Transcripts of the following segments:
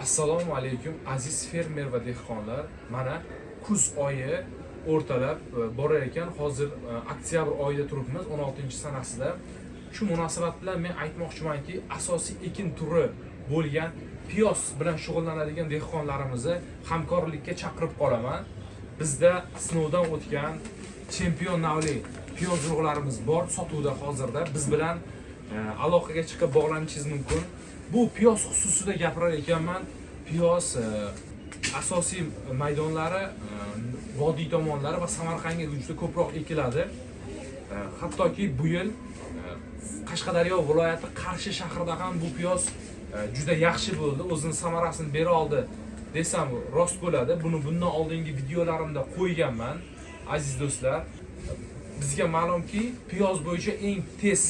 Assalomu alaykum aziz fermer va dehqonlar. Mana kuz oyi o'rtalab borar ekan. Hozir oktyabr oyida turibmiz, 16-sanasida. Shu munosabat bilan men aytmoqchimanki, asosiy ekin turi bo'lgan piyoz bilan shug'ullanadigan dehqonlarimizni hamkorlikka chaqirib qolaman. Bizda sinovdan o'tgan chempion navli piyoz urug'larimiz bor, sotuvda hozirda. Biz bilan aloqaga chiqib bog'lanishingiz mumkin. Bu piyoz xususida gapirar ekanman. Piyoz asosiy maydonlari vodiy tomonlari va Samarqandga juda ko'proq ekiladi. Hattoki bu yil Qashqadaryo viloyati Qarshi shahrida ham bu piyoz juda yaxshi bo'ldi, o'zining samarasini bera oldi desam rost bo'ladi. Buni bundan oldingi videolarimda qo'yganman, aziz do'stlar. Bizga ma'lumki, piyoz bo'yicha eng tez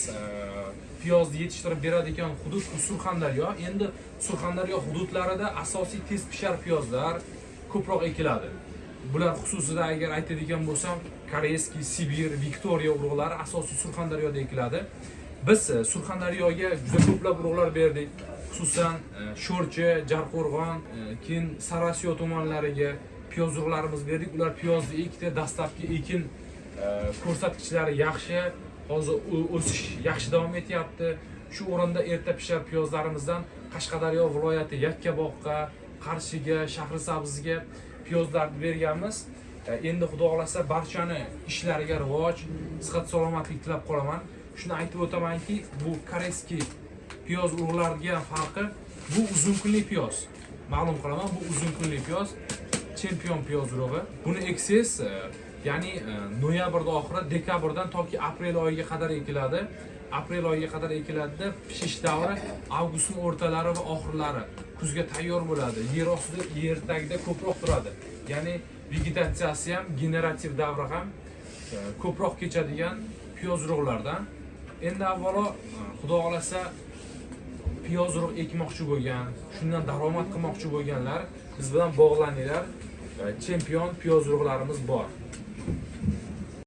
piyozni yetishtirib beradigan hudud Surxondaryo. Endi Surxondaryo hududlarida asosiy tez pishar piyozlar ko'proq ekiladi. Bular xususida agar aytadigan bo'lsam, Koreyskiy, Sibir, Viktoriya urug'lari asosiy Surxondaryoda ekiladi. Biz Surxondaryoga juda ko'plab urug'lar berdik. Xususan Sho'rchi, Jarqo'rg'on, keyin Sarasiyo tomonlariga piyoz urug'larimiz berdik. Ular piyozni ekdi, dastlabki ekin ko'rsatkichlari yaxshi. Hozir o'sish yaxshi davom etyapti. Shu o'rinda erta pishar piyozlarimizdan Qashqadaryo viloyati Yakkabog'ga, Qarshiga, Shahrisabzga piyozlarni berganmiz. Endi xudo xolasa barchani ishlariga rivoj, sihat salomatlik tilab qolaman. Shuni aytib o'tamanki, bu koreyskiy piyoz urug'lariga farqi, bu uzun kunli piyoz. Ma'lum qilaman, bu uzun kunli piyoz, chempion piyoz urug'i. Buni eksangiz, ya'ni noyabr oxiri, dekabrdan toki aprel oyiga qadar ekiladi. Aprel oyiga qadar ekiladida, pishish davri avgustning o'rtalari va oxirlari. Kuzga tayyor bo'ladi. Yer ostida, yer tagida ko'proq turadi. Ya'ni vegetatsiyasi ham, generativ davri ham ko'proq kechadigan piyoz urug'lardan. Endi avvalo xudo xolasa piyoz urug' ekmoqchi bo'lgan, shundan daromad qilmoqchi bo'lganlar biz bilan bog'laninglar. Chempion piyoz urug'larimiz bor.